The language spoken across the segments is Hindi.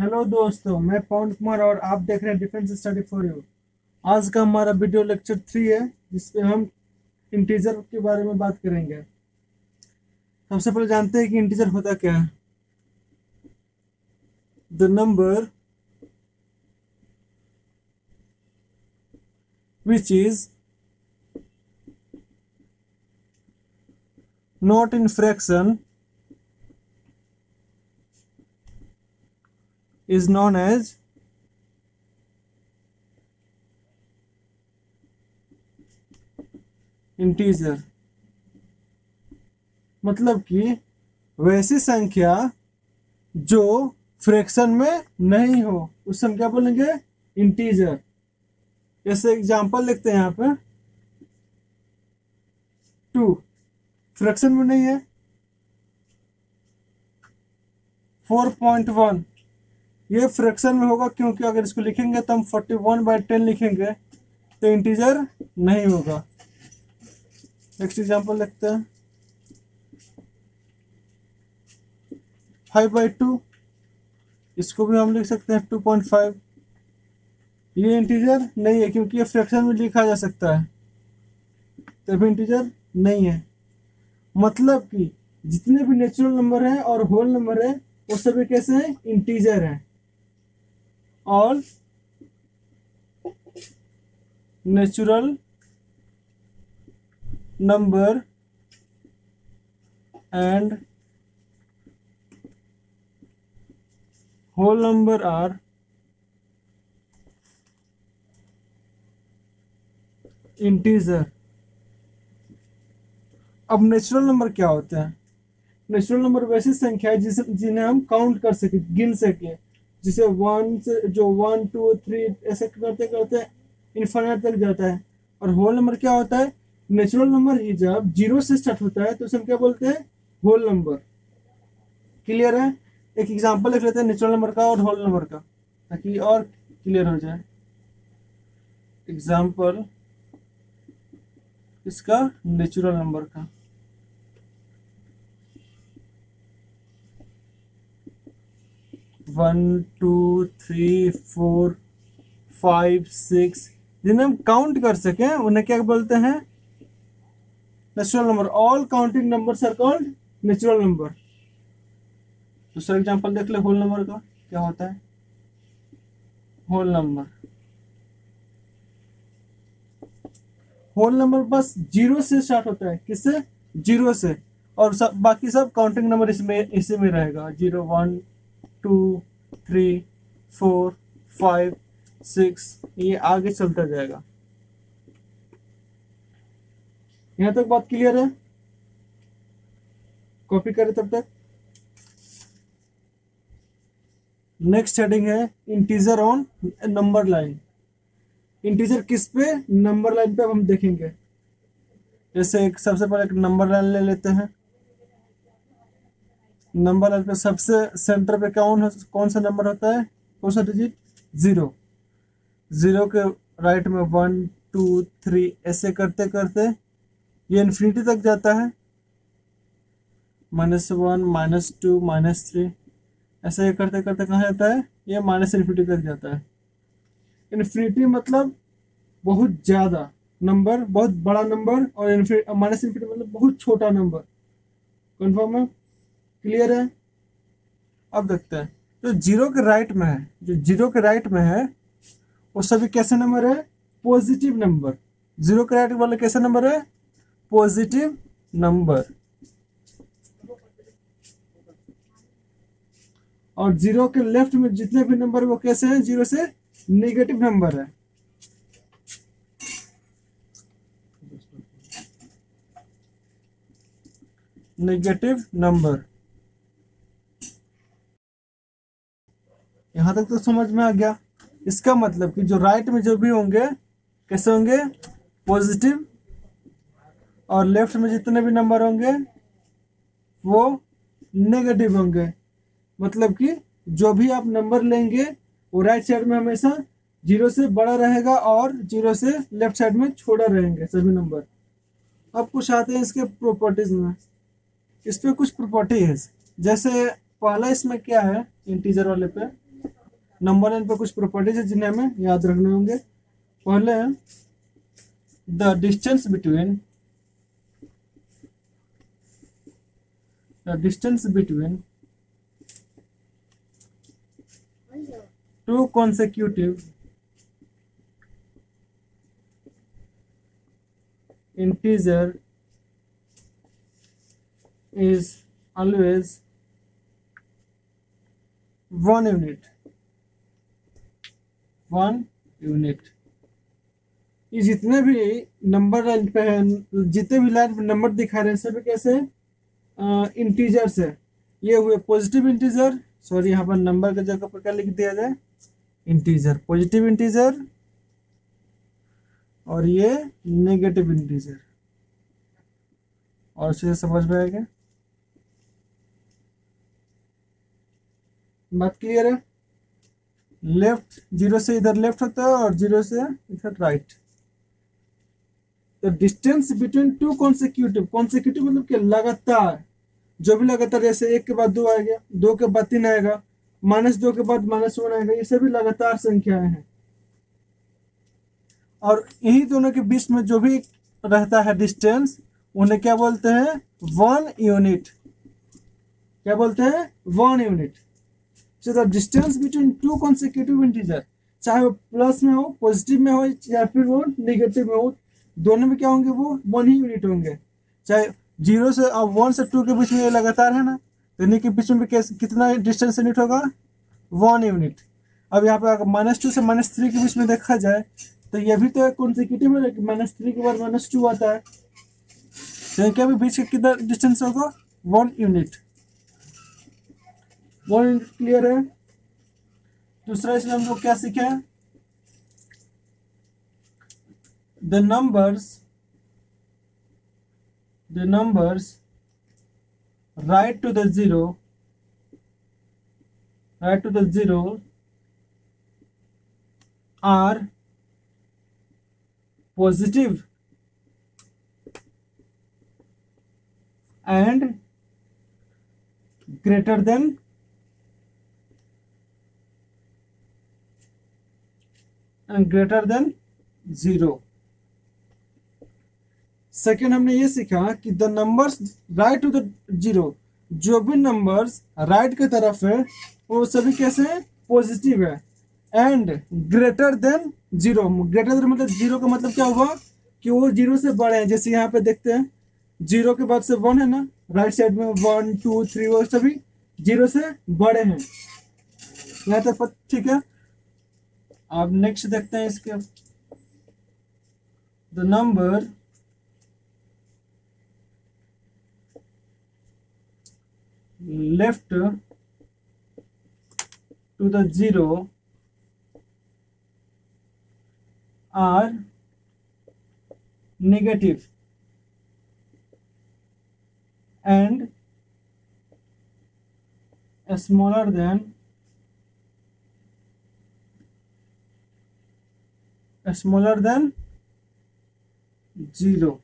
हेलो दोस्तों, मैं पवन कुमार और आप देख रहे हैं डिफेंस स्टडी फॉर यू। आज का हमारा वीडियो लेक्चर 3 है, जिसपे हम इंटीजर के बारे में बात करेंगे। सबसे पहले जानते हैं कि इंटीजर होता क्या है। The number which is not in fraction is known as integer. मतलब कि वैसी संख्या जो फ्रैक्शन में नहीं हो उस हम क्या बोलेंगे, इंटीजर। जैसे एग्जांपल लिखते हैं यहाँ पे 2 फ्रैक्शन में नहीं है। 4.1 ये फ्रैक्शन में होगा, क्योंकि अगर इसको लिखेंगे तो हम 41/10 लिखेंगे तो इंटीजर नहीं होगा। नेक्स्ट एग्जांपल लिखते हैं 5/2, इसको भी हम लिख सकते हैं 2.5। ये इंटीजर नहीं है क्योंकि ये फ्रैक्शन में लिखा जा सकता है, तभी इंटीजर नहीं है। मतलब कि जितने भी नेचुरल नंबर हैं और होल नंबर है वो सभी कैसे हैं, इंटीजर हैं। all natural number and whole number are integer। अब नेचुरल नंबर क्या होते हैं? नेचुरल नंबर वैसी संख्या है जिन्हें हम काउंट कर सके, गिन सके। जिसे 1 से जो 1 2 3 ऐसे करते करते इन्फिनिट तक जाता है। और होल नंबर क्या होता है? नेचुरल नंबर ही जब 0 से स्टार्ट होता है तो उसे हम क्या बोलते हैं, होल नंबर। क्लियर है? एक एग्जांपल लिख लेते हैं नेचुरल नंबर का और होल नंबर का, ताकि और क्लियर हो जाए। एग्जांपल इसका नेचुरल नंबर का 1 2 3 4 5 6 जिन्हें हम काउंट कर सकें उन्हें क्या बोलते हैं, natural number. All counting numbers are called natural number. दूसरा एग्जांपल देख ले होल नंबर का क्या होता है। होल नंबर, होल नंबर बस 0 से स्टार्ट होता है। किससे? 0 से। और सब बाकी सब काउंटिंग नंबर इसी में रहेगा। 0 1 2 3 4 5 6 ये आगे चलता जाएगा। यहां तक बात क्लियर है? कॉपी करें तब तक। नेक्स्ट हेडिंग है integer on number line. Integer किस पे? नंबर लाइन पे। अब हम देखेंगे। जैसे एक सबसे पहले एक नंबर लाइन ले लेते हैं। नंबर लाइन पे सबसे सेंटर पे कौन सा नंबर होता है, कौन सा डिजिट? 0। 0 के राइट में 1 2 3 ऐसे करते करते ये इन्फिनिटी तक जाता है। -1 -2 -3 ऐसे ये करते करते कहाँ जाता है, ये -इन्फिनिटी तक जाता है। इन्फिनिटी मतलब बहुत ज्यादा नंबर, बहुत बड़ा नंबर, और -इन्फिनिटी मतलब बहुत छोटा नंबर। कन्फर्म है? क्लियर है? अब देखते हैं जो 0 के राइट में है, जो 0 के राइट में है वो सभी कैसे नंबर है, पॉजिटिव नंबर। 0 के राइट वाले कैसे नंबर है, पॉजिटिव नंबर। और 0 के लेफ्ट में जितने भी नंबर वो कैसे हैं, 0 से नेगेटिव नंबर है। Negative number. यहां तक तो समझ में आ गया। इसका मतलब कि जो राइट में जो भी होंगे कैसे होंगे, पॉजिटिव। और लेफ्ट में जितने भी नंबर होंगे वो नेगेटिव होंगे। मतलब कि जो भी आप नंबर लेंगे वो राइट साइड में हमेशा 0 से बड़ा रहेगा और 0 से लेफ्ट साइड में छोटा रहेंगे सभी नंबर। अब कुछ आते हैं इसके प्रॉपर्टीज में। इस पे कुछ प्रॉपर्टी है। जैसे पहला इसमें क्या है, इंटीजर वाले पे नंबर लाइन पर कुछ प्रॉपर्टीज है जिन्हें हमें याद रखने होंगे। पहले the distance between two consecutive integer is always 1 unit। ये जितने भी नंबर लाइन पे है, जितने भी लाइन पे नंबर दिखा रहे हैं सभी कैसे इंटीजर्स है। ये हुए पॉजिटिव इंटीजर, सॉरी यहाँ पर नंबर की जगह पर क्या लिख दिया जाए, इंटीजर, पॉजिटिव इंटीजर, और ये नेगेटिव इंटीजर। और से समझ में आएगा, बात क्लियर है। लेफ्ट, जीरो से इधर लेफ्ट होता है और जीरो से इधर right. The distance between two consecutive मतलब कि लगातार, जो भी लगातार, जैसे 1 के बाद 2 आएगा, 2 के बाद 3 आएगा, -2 के बाद -1 आएगा, ये सभी लगातार संख्याएं हैं। और यही दोनों के बीच में जो भी रहता है डिस्टेंस, उन्हें क्या बोलते हैं, 1 यूनिट। क्या बोलते हैं, 1 unit. So the distance between two consecutive integer, चाहे वो प्लस में हो, पॉजिटिव में हो, या फिर वो नेगेटिव में हो, दोनों में क्या होंगे, वो 1 ही यूनिट होंगे। चाहे 0 से 1 से 2 के बीच में ये लगातार है ना, तो इन्हीं के बीच में भी कितना डिस्टेंस यूनिट होगा, 1 यूनिट। अब यहाँ पे अगर -2 से -3 के बीच में देखा जाए तो ये भी तो कॉन्सिक्यूटिव है, -3 के बाद -2 आता है, तो इनके भी बीच कितना डिस्टेंस होगा, 1 यूनिट। 1 यूनिट क्लियर है। दूसरा इसमें हमको क्या सीखा है, the numbers right to the zero are positive and greater than zero। Second हमने ये सीखा कि the numbers right to the zero, जो भी नंबर्स राइट की तरफ है वो सभी कैसे हैं, पॉजिटिव है। And greater than zero, greater than मतलब जीरो का मतलब क्या हुआ कि वो जीरो से बड़े हैं। जैसे यहाँ पे देखते हैं, जीरो के बाद से 1 है ना, राइट साइड में 1 2 3 वो सभी जीरो से बड़े हैं। यहाँ तक ठीक है। अब नेक्स्ट देखते हैं इसके, the number left to the zero are negative and smaller than zero।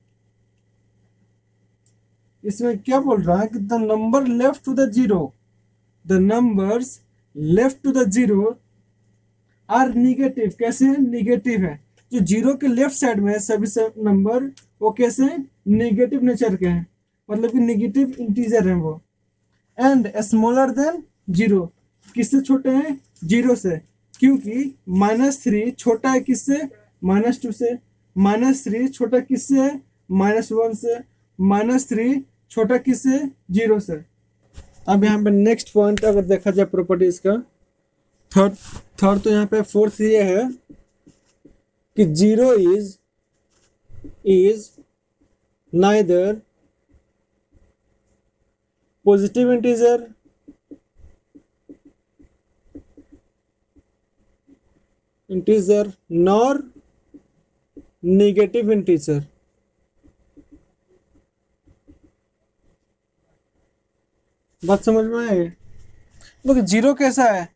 इसमें क्या बोल रहा है कि the number left to the zero, the numbers left to the zero are negative. कैसे निगेटिव है, जो जीरो के लेफ्ट साइड में है सभी नंबर वो कैसे निगेटिव नेचर के हैं, मतलब कि निगेटिव इंटीजर हैं वो। एंड स्मॉलर देन जीरो, किससे छोटे हैं, जीरो से, क्योंकि -3 छोटा है किससे, -2 से, -3 छोटा किससे है, -1 से, -3 छोटा किससे, जीरो से। अब यहाँ पे नेक्स्ट पॉइंट अगर देखा जाए प्रॉपर्टीज का, थर्ड तो यहाँ पे फोर्थ ये है कि zero is neither positive integer nor negative integer. बात समझ में आए। देखो जीरो कैसा है,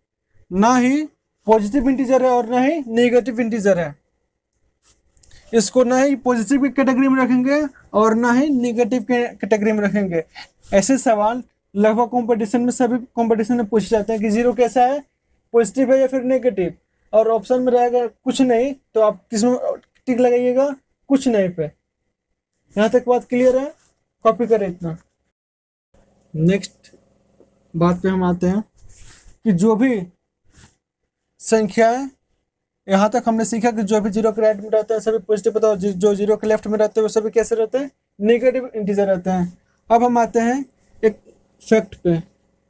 ना ही पॉजिटिव इंटीजर है और ना ही नेगेटिव इंटीजर है। इसको ना ही पॉजिटिव की कैटेगरी में रखेंगे और ना ही नेगेटिव के कैटेगरी में रखेंगे। ऐसे सवाल लगभग कंपटीशन में, सभी कंपटीशन में पूछे जाते हैं कि जीरो कैसा है, पॉजिटिव है या फिर नेगेटिव, और ऑप्शन में रहेगा कुछ नहीं, तो आप किसमें टिक लगाइएगा, कुछ नहीं पे। यहाँ तक बात क्लियर है, कॉपी करें इतना। नेक्स्ट बात पे हम आते हैं कि जो भी संख्याएं, यहाँ तक हमने सीखा कि जो भी जीरो के राइट में रहते हैं सभी पॉजिटिव होता है, और जो जीरो के लेफ्ट में रहते हैं वो सभी कैसे रहते हैं, नेगेटिव इंटीजर रहते हैं। अब हम आते हैं एक फैक्ट पे।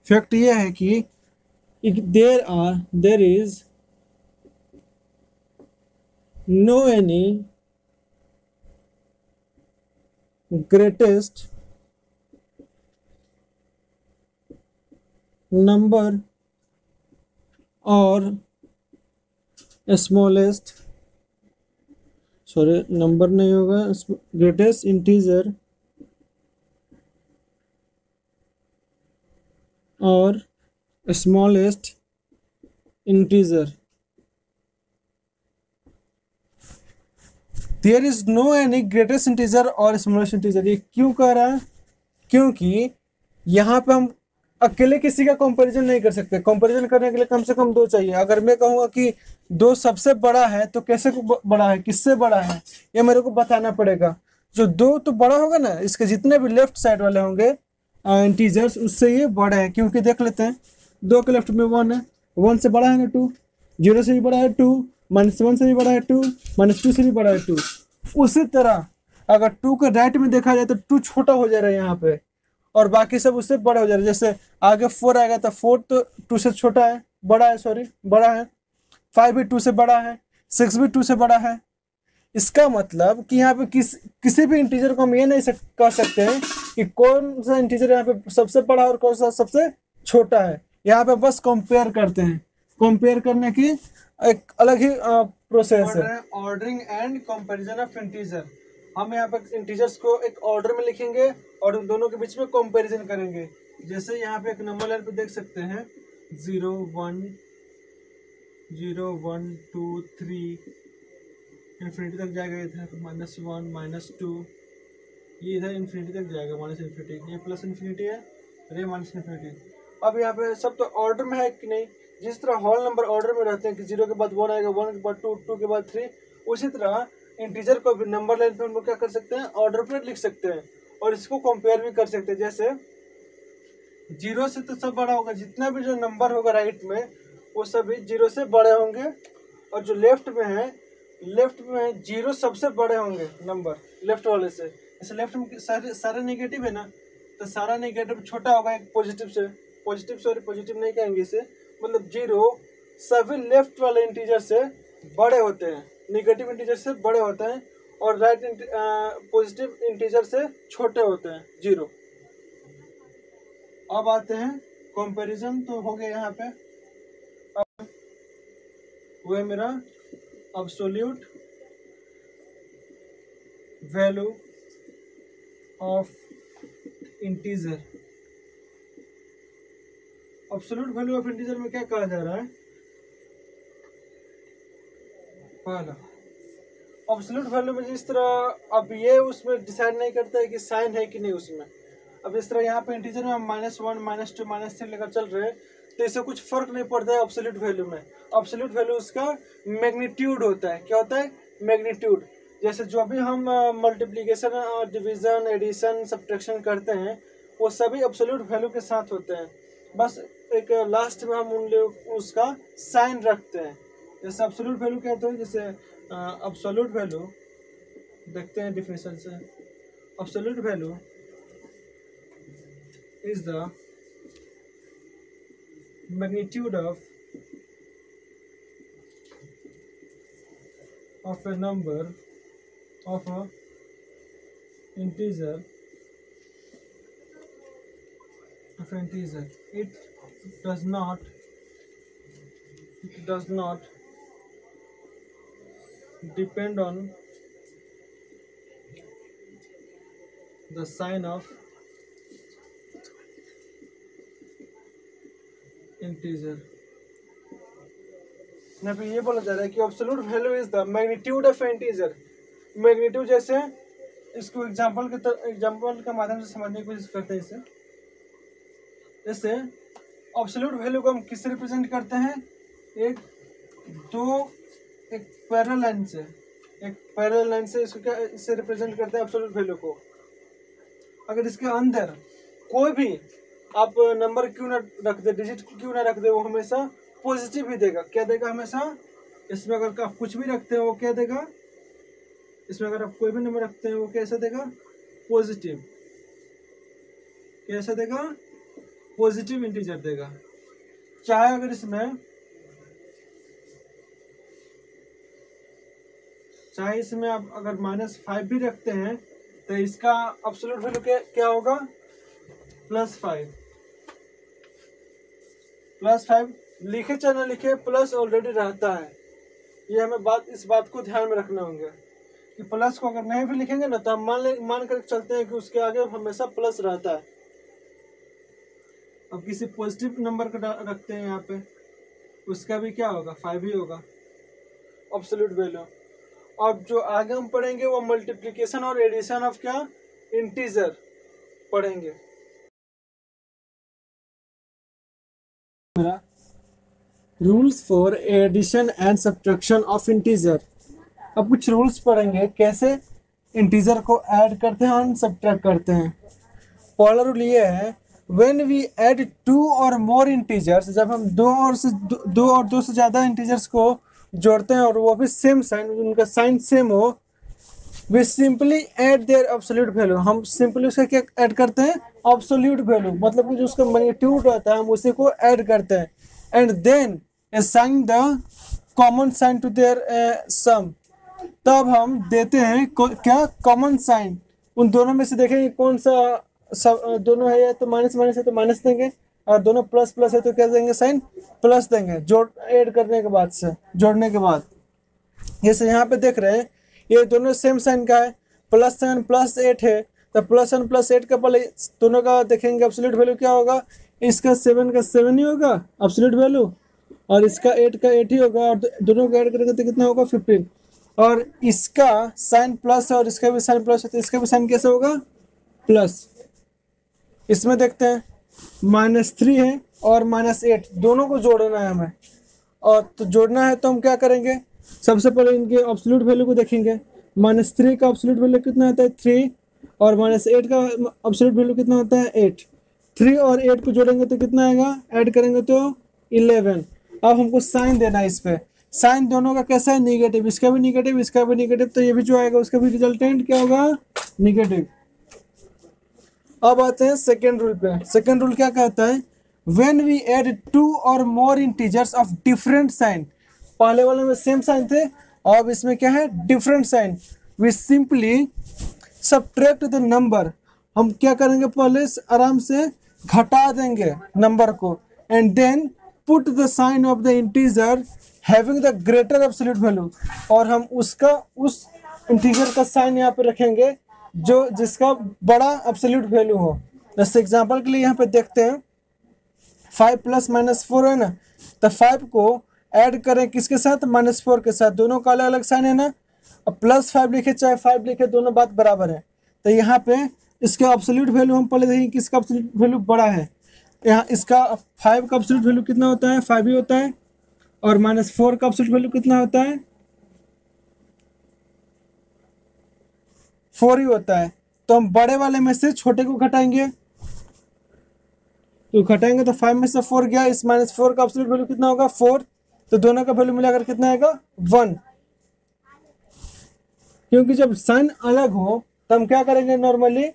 फैक्ट ये है कि there is no any greatest number और स्मॉलेस्ट, सॉरी नंबर नहीं होगा, ग्रेटेस्ट इंटीजर और smallest integer. There is no any greatest integer और स्मॉलेस्ट इंटीजर। ये क्यों कह रहा है? क्योंकि यहाँ पे हम अकेले किसी का कंपैरिजन नहीं कर सकते। कंपैरिजन करने के लिए कम से कम दो चाहिए। अगर मैं कहूँगा कि दो सबसे बड़ा है तो कैसे बड़ा है, किससे बड़ा है, ये मेरे को बताना पड़ेगा। जो दो तो बड़ा होगा ना, इसके जितने भी लेफ्ट साइड वाले होंगे इंटीजर्स, उससे ये बड़ा है। क्योंकि देख लेते हैं, दो के लेफ्ट में 1 है, 1 से बड़ा है ना 2, 0 से भी बड़ा है 2, -1 से भी बड़ा है 2, -2 से भी बड़ा है 2। उसी तरह अगर 2 के राइट में देखा जाए तो 2 छोटा हो जा रहा है यहाँ पे, और बाकी सब उससे बड़े हो जा रहे हैं। जैसे आगे 4 आएगा तो 4 तो 2 से छोटा है, बड़ा है, सॉरी बड़ा है। 5 भी 2 से बड़ा है, 6 भी 2 से बड़ा है। इसका मतलब कि यहाँ पे किसी भी इंटीजर को हम ये नहीं कह सकते हैं कि कौन सा इंटीजर यहाँ पे सबसे बड़ा और कौन सा सबसे छोटा है। यहाँ पे बस कंपेयर करते हैं। कंपेयर करने की एक अलग ही प्रोसेस है, ordering and comparison of integer. हम यहाँ पे इंटीजर्स को एक ऑर्डर में लिखेंगे और उन दोनों के बीच में कंपैरिजन करेंगे। जैसे यहाँ पे एक नंबर लाइन पे देख सकते हैं 0 1 0 1 2 3, इन्फिनिटी तक जाएगा। इधर -1 -2, ये इधर इन्फिनिटी तक जाएगा, -इन्फिनिटी। ये प्लस इन्फिनिटी है और ये -इन्फिनिटी। अब यहाँ पे सब तो ऑर्डर में है कि नहीं? जिस तरह होल नंबर ऑर्डर में रहते हैं कि 0 के बाद 1 आएगा, 1 के बाद 2, 2 के बाद 3, उसी तरह इंटीजर को भी नंबर लाइन पे हम लोग क्या कर सकते हैं, ऑर्डर पे लिख सकते हैं और इसको कंपेयर भी कर सकते हैं। जैसे 0 से तो सब बड़ा होगा, जितना भी जो नंबर होगा राइट में वो सभी 0 से बड़े होंगे, और जो लेफ्ट में है 0 सबसे बड़े होंगे नंबर लेफ्ट वाले से। जैसे लेफ्ट में सारे नेगेटिव है ना, तो सारा नेगेटिव छोटा होगा एक पॉजिटिव से। पॉजिटिव नहीं कहेंगे इसे, मतलब 0 सभी लेफ्ट वाले इंटीजर से बड़े होते हैं, नेगेटिव इंटीजर से बड़े होते हैं, और राइट पॉजिटिव इंटीजर से छोटे होते हैं 0। अब आते हैं कंपैरिजन, तो हो गया यहाँ पे। अब वो है मेरा absolute value of integer. Absolute value of integer में क्या कहा जा रहा है? पहला एब्सोल्यूट वैल्यू में जिस तरह, अब ये उसमें डिसाइड नहीं करता है कि साइन है कि नहीं उसमें। अब इस तरह यहाँ पे इंटीजर में हम -1 -2 -3 लेकर चल रहे हैं, तो इससे कुछ फर्क नहीं पड़ता है एब्सोल्यूट वैल्यू में। एब्सोल्यूट वैल्यू उसका मैग्नीट्यूड होता है। क्या होता है? मैग्नीट्यूड। जैसे जो भी हम मल्टीप्लिकेशन, डिवीजन, एडिशन, सब्ट्रैक्शन करते हैं वो सभी एब्सोल्यूट वैल्यू के साथ होते हैं। बस एक लास्ट में हम उन लोग उसका साइन रखते हैं। जैसे एब्सोल्यूट वैल्यू कहते हैं, जैसे एब्सोल्यूट वैल्यू देखते हैं डिफिनेशन से। Absolute value is the magnitude of a number of a integer it does not depend on the sign of integer. यहाँ पे ये बोला जा रहा है कि absolute value is the magnitude of integer. Magnitude जैसे इसको एग्जांपल के माध्यम से समझने की कोशिश करते हैं। इसे जैसे एब्सोल्यूट वैल्यू को हम किससे रिप्रेजेंट करते हैं? एक दो एक पैरेलल लाइन से, एक पैरेलल लाइन से इसको क्या, इससे रिप्रेजेंट करते हैं एब्सोल्यूट वैल्यू को। अगर इसके अंदर कोई भी आप नंबर क्यों ना रख दे, डिजिट क्यों ना रख दे, वो हमेशा पॉजिटिव ही देगा। क्या देगा हमेशा? इसमें अगर आप कुछ भी रखते हैं वो क्या देगा? इसमें अगर आप कोई भी नंबर रखते हैं वो कैसा देगा? पॉजिटिव। कैसा देगा? पॉजिटिव इंटीजर देगा। चाहे अगर इसमें आप अगर -5 भी रखते हैं तो इसका एब्सोल्यूट वैल्यू क्या होगा? +5। +5 लिखे चाहे ना लिखे, प्लस ऑलरेडी रहता है। ये हमें इस बात को ध्यान में रखना होगा कि प्लस को अगर नहीं भी लिखेंगे ना तो हम मान कर चलते हैं कि उसके आगे हमेशा प्लस रहता है। अब किसी पॉजिटिव नंबर का रखते हैं यहाँ पे, उसका भी क्या होगा? 5 ही होगा एब्सोल्यूट वैल्यू। अब जो आगे हम पढ़ेंगे वो मल्टीप्लिकेशन और एडिशन ऑफ क्या? इंटीजर पढ़ेंगे। Rules for addition and subtraction of integer. अब कुछ रूल्स पढ़ेंगे कैसे इंटीजर को ऐड करते हैं और सब्ट्रैक्ट करते हैं। पहला रूल ये है, व्हेन वी ऐड 2 और मोर इंटीजर्स, जब हम दो और दो से ज़्यादा इंटीजर्स को जोड़ते हैं और वो भी सेम साइन, उनका साइन सेम हो, we simply add their absolute value. हम सिंपली उसका क्या ऐड करते हैं? एब्सोल्यूट वैल्यू, मतलब कि जो उसका मैग्नीट्यूड रहता है हम उसी को ऐड करते हैं। And then assign the common sign to their sum. तब हम देते हैं क्या? Common sign. उन दोनों में से देखेंगे कौन सा दोनों है, या तो माइनस माइनस है तो माइनस देंगे, और दोनों प्लस प्लस है तो क्या देंगे? साइन प्लस देंगे। ऐड करने के बाद से, जोड़ने के बाद। जैसे यहाँ पे देख रहे हैं ये दोनों सेम साइन का है, +7 +8 है, तो +7 +8 का पहले दोनों का देखेंगे एब्सोल्यूट वैल्यू क्या होगा? इसका 7 का 7 ही होगा एब्सोल्यूट वैल्यू, और इसका 8 का 8 ही होगा, और दोनों को ऐड करेंगे तो कितना होगा? 15। और इसका साइन प्लस है और इसका भी साइन प्लस है, तो इसका भी साइन कैसे होगा? प्लस। इसमें देखते हैं -3 है और -8, दोनों को जोड़ना है हमें। और तो जोड़ना है तो हम क्या करेंगे? सबसे पहले इनके एब्सोल्यूट वैल्यू को देखेंगे। -3 का एब्सोल्यूट वैल्यू कितना होता है? 3। और -8 का एब्सोल्यूट वैल्यू कितना होता है? 8। 3 और 8 को जोड़ेंगे तो कितना आएगा? ऐड करेंगे तो 11। अब हमको साइन देना है इस पे। साइन दोनों का कैसा है? निगेटिव। इसका भी निगेटिव, इसका भी निगेटिव, तो ये भी जो आएगा उसका भी रिजल्टेंट क्या होगा? निगेटिव। अब आते हैं सेकेंड रूल पे। सेकेंड रूल क्या कहता है? व्हेन वी ऐड 2 और मोर इंटीजर्स ऑफ डिफरेंट साइन। पहले वाले में सेम साइन थे, अब इसमें क्या है? Different sign. We simply subtract the number. हम क्या करेंगे? पहले आराम से घटा देंगे नंबर को, and then put the sign of the integer having the greater absolute value. और हम उसका उस इंटीजर का साइन यहाँ पे रखेंगे जिसका बड़ा एब्सोल्यूट वैल्यू हो। जैसे एग्जांपल के लिए यहाँ पे देखते हैं 5 + -4 है ना, तो 5 को ऐड करें किसके साथ? -4 के साथ। दोनों का अलग अलग साइन है ना। अब +5 लिखे चाहे 5 लिखे, दोनों बात बराबर है। तो यहाँ पे इसका एब्सोल्यूट वैल्यू हम पहले देखेंगे किसका एब्सोल्यूट वैल्यू बड़ा है। यहाँ इसका 5 का एब्सोल्यूट वैल्यू कितना होता है? 5 ही होता है। और -4 का एब्सोल्यूट वैल्यू कितना होता है? 4 ही होता है। तो हम बड़े वाले में से छोटे को घटाएंगे, तो घटाएंगे तो 5 में से 4 गया। इस -4 का एब्सोल्यूट वैल्यू कितना होगा? 4। तो दोनों का वैल्यू मिलाकर कितना आएगा? 1। क्योंकि जब साइन अलग हो तो हम क्या करेंगे नॉर्मली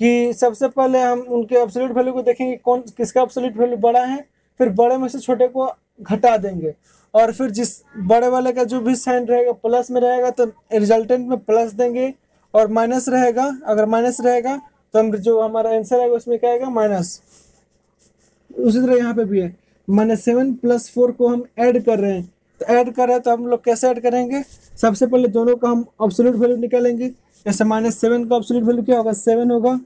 कि सबसे पहले हम उनके एब्सोल्यूट वैल्यू को देखेंगे कौन किसका एब्सोल्यूट वैल्यू बड़ा है, फिर बड़े में से छोटे को घटा देंगे, और फिर जिस बड़े वाले का जो भी साइन रहेगा प्लस में रहेगा तो रिजल्टेंट में प्लस देंगे, और माइनस रहेगा, अगर माइनस रहेगा तो हम जो हमारा आंसर आएगा उसमें क्या आएगा? माइनस। उसी तरह यहाँ पे भी है, -7 + 4 को हम ऐड कर रहे हैं, तो ऐड कर रहे हैं तो हम लोग कैसे ऐड करेंगे? सबसे पहले दोनों का हम एब्सोल्यूट वैल्यू निकालेंगे। जैसे -7 का एब्सोल्यूट वैल्यू क्या होगा? 7 होगा।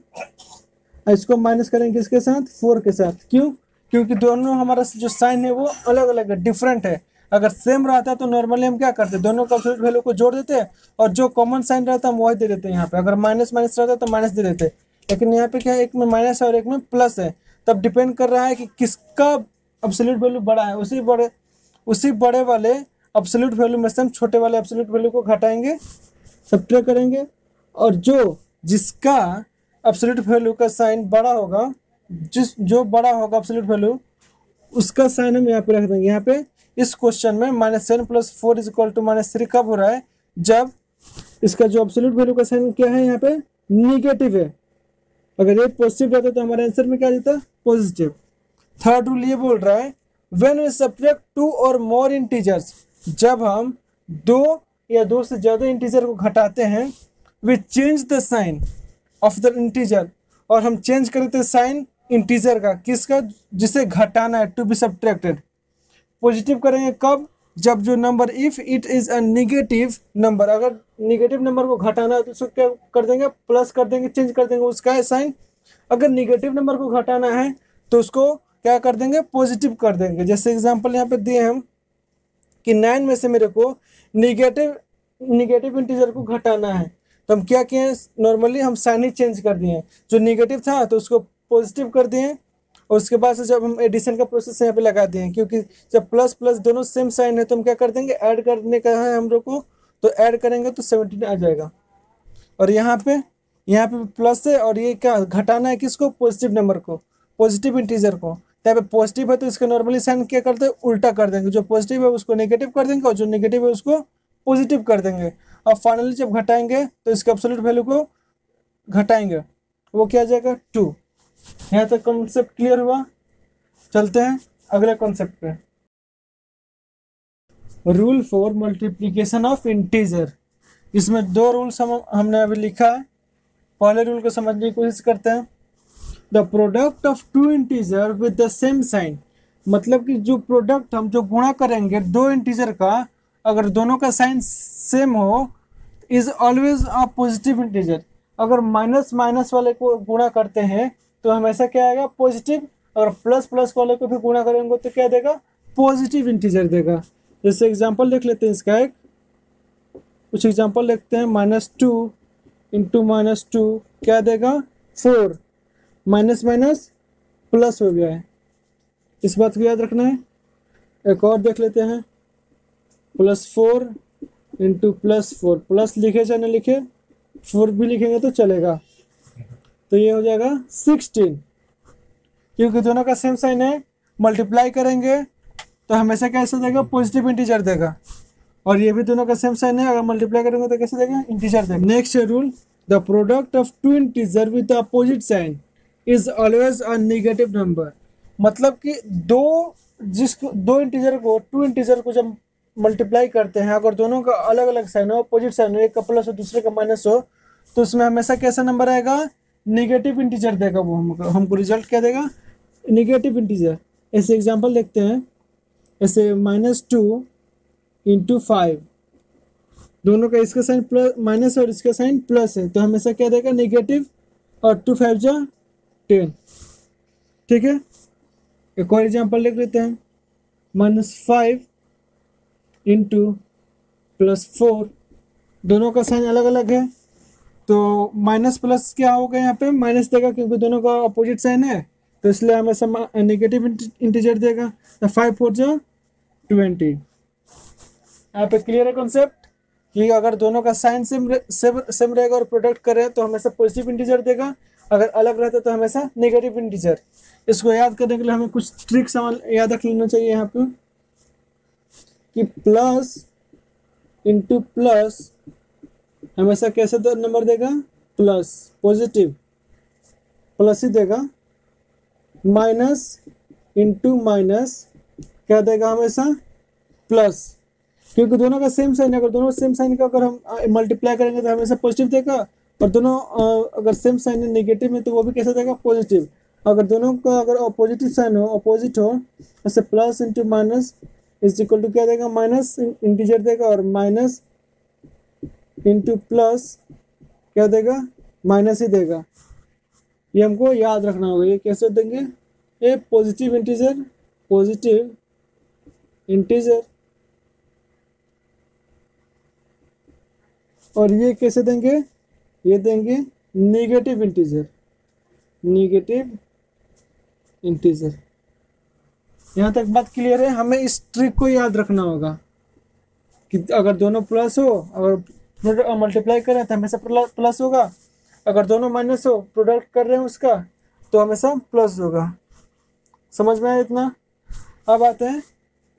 इसको माइनस करेंगे किसके साथ? 4 के साथ। क्यों? क्योंकि दोनों हमारा जो साइन है वो अलग अलग है, डिफरेंट है। अगर सेम रहता तो नॉर्मली हम क्या करते? दोनों का एब्सोल्यूट वैल्यू को जोड़ देते हैं, और जो कॉमन साइन रहता है हम वही दे देते हैं यहाँ पे। अगर माइनस माइनस रहता तो माइनस दे देते, लेकिन यहाँ पे क्या है? एक में माइनस है और एक में प्लस है। तब डिपेंड कर रहा है कि किसका एब्सोल्यूट वैल्यू बड़ा है, उसी बड़े वाले एब्सोल्यूट वैल्यू में से हम छोटे वाले एब्सोल्यूट वैल्यू को घटाएंगे, सब्ट्रैक्ट करेंगे, और जिसका एब्सोल्यूट वैल्यू का साइन बड़ा होगा, जो बड़ा होगा एब्सोल्यूट वैल्यू, उसका साइन हम यहाँ पे रख देंगे। यहाँ पे इस क्वेश्चन में -7 + 4 = -3 कब हो रहा है? जब इसका जो एब्सोल्यूट वैल्यू का साइन क्या है, यहाँ पे निगेटिव है। अगर ये पॉजिटिव रहता तो हमारे आंसर में क्या देता? पॉजिटिव। थर्ड रूल ये बोल रहा है व्हेन वी सब्ट्रैक्ट 2 और मोर इंटीजर्स, जब हम 2 या 2 से ज़्यादा इंटीजर को घटाते हैं, we change the sign of the integer, और हम चेंज करते हैं साइन इंटीजर का, किसका? जिसे घटाना है, टू बी सब्ट्रैक्टेड। पॉजिटिव करेंगे कब? जब जो number, if it is a negative number, अगर निगेटिव नंबर को घटाना है तो उसको क्या कर देंगे? प्लस कर देंगे, चेंज कर देंगे उसका साइन। अगर निगेटिव नंबर को घटाना है तो उसको क्या कर देंगे? पॉजिटिव कर देंगे। जैसे एग्जांपल यहाँ पे दिए हम कि 9 में से मेरे को निगेटिव इंटीजर को घटाना है, तो हम क्या किए? नॉर्मली हम साइन ही चेंज कर दिए। जो निगेटिव था तो उसको पॉजिटिव कर दिए, और उसके बाद से जब हम एडिशन का प्रोसेस यहाँ पे लगा दिए, क्योंकि जब प्लस प्लस दोनों सेम साइन है तो हम क्या कर देंगे? ऐड करने का है हम लोग को, तो ऐड करेंगे तो 17 आ जाएगा। और यहाँ पे प्लस है, और ये क्या घटाना है? किसको? पॉजिटिव नंबर को, पॉजिटिव इंटीजर को। तो यहाँ पे पॉजिटिव है तो इसका नॉर्मली साइन क्या करते हैं? उल्टा कर देंगे। जो पॉजिटिव है उसको नेगेटिव कर देंगे, और जो नेगेटिव है उसको पॉजिटिव कर देंगे। और फाइनली जब घटाएंगे तो इसका एब्सोल्यूट वैल्यू को घटाएंगे, वो क्या आ जाएगा? 2। यहाँ तक कॉन्सेप्ट क्लियर हुआ? चलते हैं अगले कॉन्सेप्ट पे। Rule for multiplication of integer. इसमें 2 रूल्स हमने अभी लिखा है। पहले रूल को समझने की कोशिश करते हैं। The product of 2 integer with the same sign, मतलब कि जो प्रोडक्ट हम जो गुणा करेंगे 2 इंटीजर का, अगर दोनों का साइन सेम हो, is always a positive integer. अगर माइनस माइनस वाले को गुणा करते हैं तो हमेशा क्या आएगा? पॉजिटिव। अगर प्लस प्लस वाले को भी गुणा करेंगे तो क्या देगा? पॉजिटिव इंटीजर देगा। जैसे एग्जांपल देख लेते हैं इसका, एक कुछ एग्जांपल देखते हैं। -2 × -2 क्या देगा? 4। माइनस माइनस प्लस हो गया है, इस बात को याद रखना है। एक और देख लेते हैं, +4 × +4, प्लस लिखे चाहे न लिखे, 4 भी लिखेंगे तो चलेगा। तो ये हो जाएगा 16, क्योंकि दोनों का सेम साइन है। मल्टीप्लाई करेंगे तो हमेशा कैसे देगा? पॉजिटिव इंटीजर देगा। और ये भी दोनों का सेम साइन है, अगर मल्टीप्लाई करेंगे तो कैसे देगा? इंटीजर देगा। Next rule, the product of 2 integer with opposite sign is always a negative number. मतलब कि दो इंटीजर को, 2 इंटीजर को जब मल्टीप्लाई करते हैं, अगर दोनों का अलग अलग साइन हो, अपोजिट साइन हो, एक का प्लस हो दूसरे का माइनस हो, तो उसमें हमेशा कैसा नंबर आएगा? नेगेटिव इंटीजर देगा। वो हमको रिजल्ट क्या देगा? Negative integer. ऐसे एग्जांपल देखते हैं, ऐसे -2 × 5, दोनों का इसका साइन प्लस माइनस और इसका साइन प्लस है, तो हमेशा क्या देगा? नेगेटिव। और 2 × 5 = 10। ठीक है, एक और एग्जांपल देख लेते हैं। -5 × +4, दोनों का साइन अलग अलग है, तो माइनस प्लस क्या होगा? यहाँ पे माइनस देगा, क्योंकि दोनों का अपोजिट साइन है, तो इसलिए हमेशा नेगेटिव इंटीजर देगा। तो 5 × 4 = 20। यहाँ पे क्लियर है कॉन्सेप्ट कि अगर दोनों का साइन सेम रहेगा और प्रोडक्ट करे तो हमेशा पॉजिटिव इंटीजर देगा, अगर अलग रहता तो हमेशा नेगेटिव इंटीजर। इसको याद करने के लिए हमें कुछ ट्रिक याद रख लेना चाहिए यहाँ पे, कि प्लस × प्लस हमेशा कैसे नंबर देगा? प्लस, पॉजिटिव प्लस ही देगा। माइनस × माइनस क्या देगा? हमेशा प्लस, क्योंकि दोनों का सेम साइन है। अगर दोनों सेम साइन का अगर हम मल्टीप्लाई करेंगे तो हमेशा पॉजिटिव देगा, और दोनों अगर सेम साइन है नेगेटिव में, तो वो भी कैसे देगा? पॉजिटिव। अगर दोनों का अगर अपोजिट साइन हो, अपोजिट हो, जैसे प्लस × माइनस = क्या देगा? माइनस इंटीजर देगा, और माइनस × प्लस क्या देगा? माइनस ही देगा। ये हमको याद रखना होगा। ये कैसे देंगे? ये पॉजिटिव इंटीजर, और ये कैसे देंगे? ये देंगे नेगेटिव इंटीजर। यहाँ तक बात क्लियर है। हमें इस ट्रिक को याद रखना होगा कि अगर दोनों प्लस हो, अगर मल्टीप्लाई कर रहे हैं तो हमेशा प्लस होगा, अगर दोनों माइनस हो, प्रोडक्ट कर रहे हैं उसका, तो हमेशा प्लस होगा। समझ में आया इतना? अब आते हैं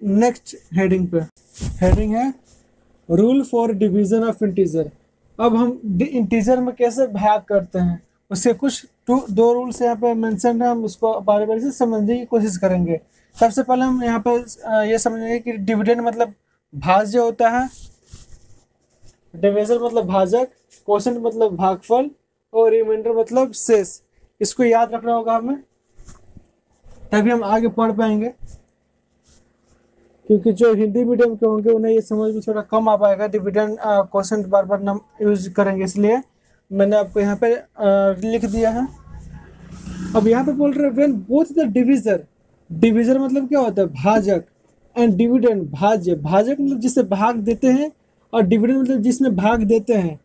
नेक्स्ट हेडिंग पे। हेडिंग है rule for division of integer. अब हम इंटीजर में कैसे भाग करते हैं उसके कुछ दो रूल्स यहाँ पे मेंशन है, हम उसको बारी बारी से समझने की कोशिश करेंगे। सबसे पहले हम यहाँ पे ये समझेंगे कि डिविडेंड मतलब भाज्य होता है, डिविजन मतलब भाजक, क्वोशिएंट मतलब भागफल, और रिमाइंडर मतलब शेष। इसको याद रखना होगा हमें, तभी हम आगे पढ़ पाएंगे। क्योंकि जो हिंदी मीडियम के होंगे उन्हें ये समझ में थोड़ा कम आ पाएगा, डिविडेंड क्वोशिएंट बार बार नाम यूज करेंगे, इसलिए मैंने आपको यहाँ पे लिख दिया है। अब यहाँ पे बोल रहे हैं व्हेन बोथ द डिविजर मतलब क्या होता है? भाजक, एंड डिविडेंड भाज्य। भाजक मतलब जिससे भाग देते हैं, और डिविडेंड मतलब जिसमें भाग देते हैं,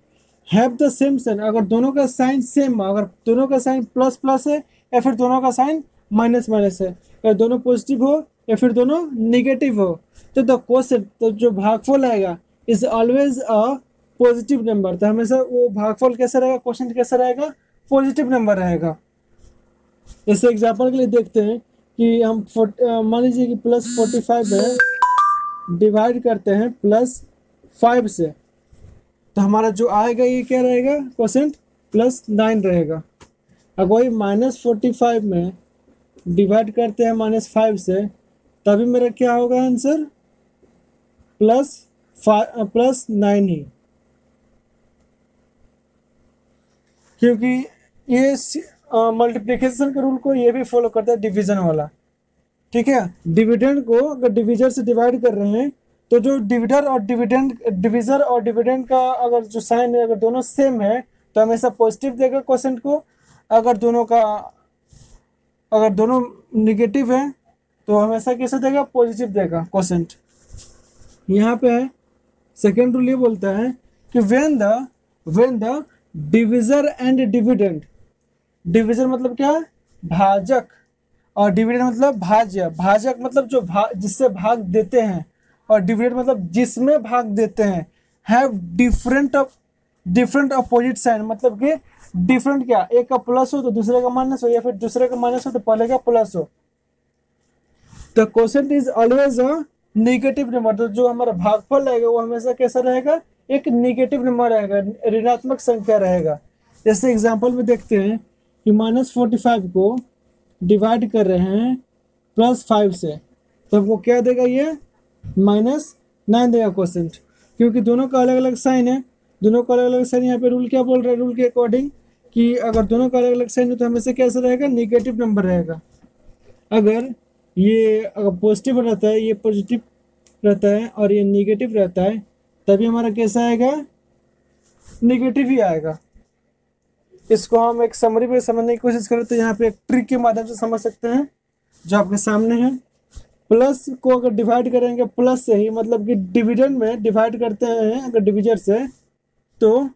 हैव द सेम साइन। अगर दोनों का साइन सेम, अगर दोनों का साइन प्लस प्लस है, या फिर दोनों का साइन माइनस माइनस है, या दोनों पॉजिटिव हो या फिर दोनों निगेटिव हो, तो द क्वोशिएंट, तो जो भागफल आएगा, is always a positive number. तो हमेशा वो भागफल कैसा रहेगा, क्वोशिएंट कैसा रहेगा? पॉजिटिव नंबर रहेगा। जैसे एग्जांपल के लिए देखते हैं कि हम मान लीजिए कि +45 है, डिवाइड करते हैं +5 से, तो हमारा जो आएगा ये क्या रहेगा? क्वोशिएंट +9 रहेगा। अब वही -45 में डिवाइड करते हैं -5 से, तभी मेरा क्या होगा आंसर? +9 ही, क्योंकि ये मल्टीप्लिकेशन के रूल को ये भी फॉलो करता है, डिवीजन वाला। ठीक है, डिविडेंड को अगर डिविजर से डिवाइड कर रहे हैं, तो जो डिविजर और डिविडेंड का अगर जो साइन है, अगर दोनों सेम है तो हमेशा पॉजिटिव देगा क्वोशिएंट को। अगर दोनों निगेटिव है तो हमेशा कैसे देगा? पॉजिटिव देगा क्वोशिएंट। यहाँ पे है सेकेंड रूल, ये बोलता है कि when the divisor and dividend, divisor मतलब क्या है? भाजक, और डिविडेंड मतलब भाज्य। भाजक मतलब जो जिससे भाग देते हैं, और डिविडेंड मतलब जिसमें भाग देते हैं, हैव डिफरेंट अपोजिट साइन। मतलब कि डिफरेंट क्या? एक का प्लस हो तो दूसरे का माइनस हो, या फिर दूसरे का माइनस हो तो पहले का प्लस हो। तो quotient is always a negative number. तो जो हमारा भागफल रहेगा वो हमेशा कैसा रहेगा? एक नेगेटिव नंबर रहेगा, ऋणात्मक संख्या रहेगा। जैसे एग्जांपल में देखते हैं कि -45 को डिवाइड कर रहे हैं +5 से, तो हमको क्या देगा? ये -9 देगा क्वोशिएंट, क्योंकि दोनों का अलग अलग साइन है। दोनों का अलग अलग साइन, यहाँ पे रूल क्या बोल रहा है? रूल के अकॉर्डिंग कि अगर दोनों का अलग अलग साइन है तो हमेशा कैसा रहेगा? नेगेटिव नंबर रहेगा। अगर पॉजिटिव रहता है, ये पॉजिटिव रहता है, और ये नेगेटिव रहता है, तभी हमारा कैसा आएगा? नेगेटिव ही आएगा। इसको हम एक समरी में समझने की कोशिश करें तो यहाँ पे एक ट्रिक के माध्यम से समझ सकते हैं, जो आपके सामने है। प्लस को अगर डिवाइड करेंगे प्लस से ही, मतलब कि डिविडेंड में डिवाइड करते हैं अगर डिविजर से, तो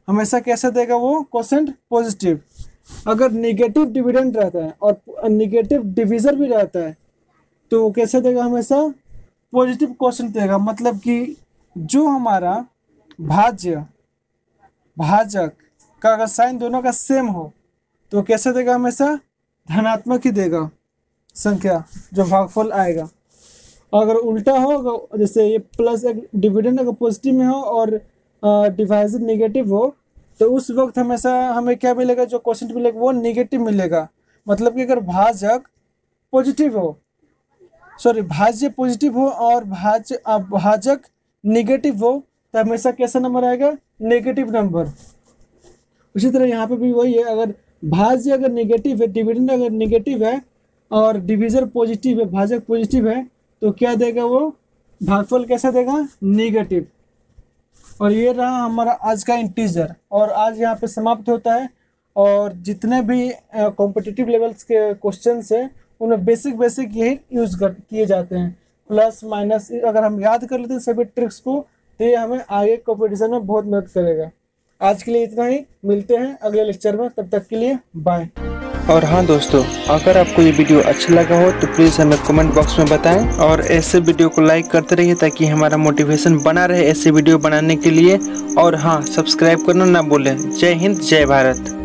हमेशा कैसे देगा वो? Quotient positive. अगर नेगेटिव डिविडेंड रहता है और नेगेटिव डिविजर भी रहता है, तो वो कैसे देगा? हमेशा पॉजिटिव क्वोशिएंट देगा। मतलब कि जो हमारा भाजक का अगर साइन दोनों का सेम हो तो कैसे देगा? हमेशा धनात्मक ही देगा संख्या, जो भागफल आएगा। अगर उल्टा हो, जैसे ये प्लस एक डिविडेंड अगर पॉजिटिव में हो और डिवाइजर नेगेटिव हो, तो उस वक्त हमेशा हमें क्या मिलेगा? जो क्वोशिएंट मिलेगा वो नेगेटिव मिलेगा। मतलब कि अगर भाज्य पॉजिटिव हो और भाजक नेगेटिव हो, तो हमेशा कैसा नंबर आएगा? Negative number. उसी तरह यहाँ पे भी वही है, अगर भाज्य अगर नेगेटिव है, डिविडेंड अगर नेगेटिव है, और डिविजर पॉजिटिव है, भाजक पॉजिटिव है, तो क्या देगा वो? भागफल कैसा देगा? नेगेटिव। और ये रहा हमारा आज का इंटीजर, और आज यहाँ पे समाप्त होता है। और जितने भी कॉम्पिटिटिव लेवल्स के क्वेश्चंस हैं उनमें बेसिक यही यूज किए जाते हैं। प्लस माइनस अगर हम याद कर लेते हैं सभी ट्रिक्स को, तो ये हमें आगे कॉम्पिटिशन में बहुत मदद करेगा। आज के लिए इतना ही, मिलते हैं अगले लेक्चर में, तब तक के लिए बाय। और हाँ दोस्तों, अगर आपको ये वीडियो अच्छा लगा हो तो प्लीज़ हमें कमेंट बॉक्स में बताएं और ऐसे वीडियो को लाइक करते रहिए ताकि हमारा मोटिवेशन बना रहे ऐसे वीडियो बनाने के लिए। और हाँ, सब्सक्राइब करना ना भूलें। जय हिंद, जय भारत।